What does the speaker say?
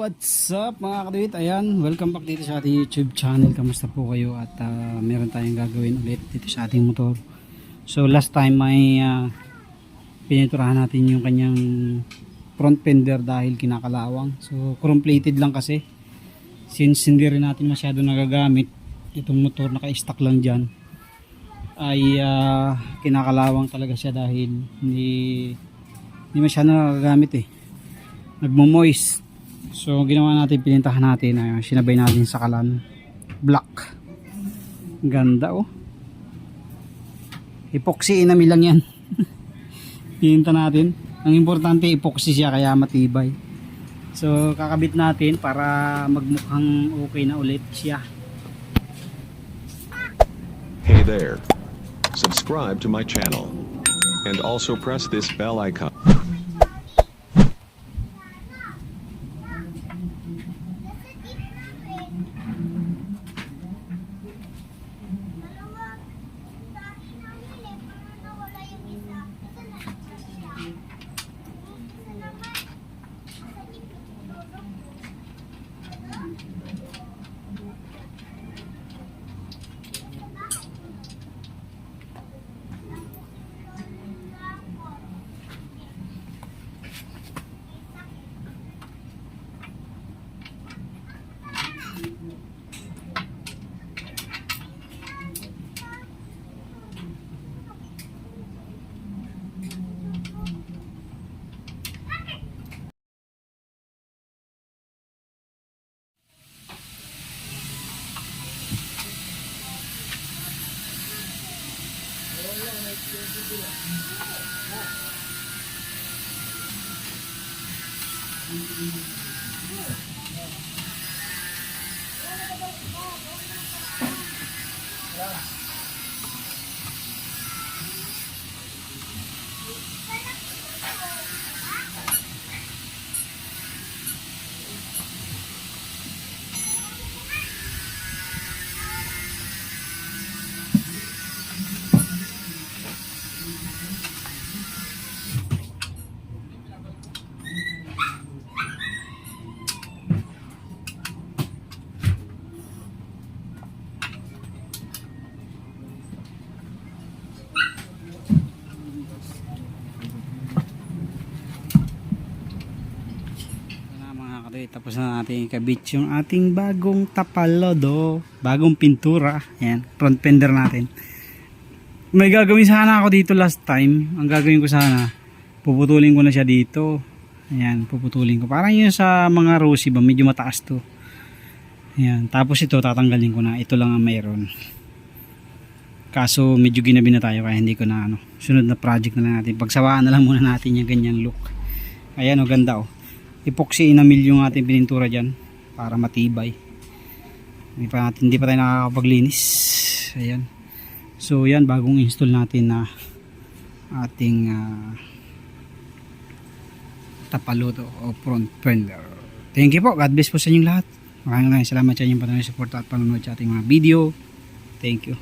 What's up mga kadwit? Ayan, welcome back dito sa ating YouTube channel. Kamusta po kayo? At meron tayong gagawin ulit dito sa ating motor. So last time may piniturahan natin yung kanyang front fender dahil kinakalawang. So chrome plated lang kasi. Since hindi rin natin masyado nagagamit, itong motor naka-stock lang dyan, ay kinakalawang talaga siya dahil hindi masyado nagagamit nagmo-moist. So ginawa natin, pinintahan natin, sinabay natin sa kalan black. Ganda epoxy enamel lang yan. Pininta natin, ang importante epoxy siya kaya matibay. So kakabit natin para magmukhang okay na ulit siya. Hey there, subscribe to my channel and also press this bell icon. Tapos na natin ikabit yung ating bagong tapalodo, bagong pintura. Ayan, front fender natin. May gagawin sana ako dito last time. Ang gagawin ko sana, puputulin ko na siya dito. Ayan, puputulin ko. Parang yun sa mga Rossi ba, medyo mataas to. Ayan, tapos ito tatanggalin ko na. Ito lang ang mayroon. Kaso medyo ginabi na tayo kaya hindi ko na sunod na project na lang natin. Pagsawaan na lang muna natin yung ganyan look. Ayan ganda epoxy enamel yung ating pinintura dyan para matibay. Hindi pa tayo nakakapaglinis. Ayan. So yan, bagong install natin na ating tapalodo o front fender. Thank you po. God bless po sa inyong lahat. Maraming salamat sa inyong patuloy support at panonood sa ating mga video. Thank you.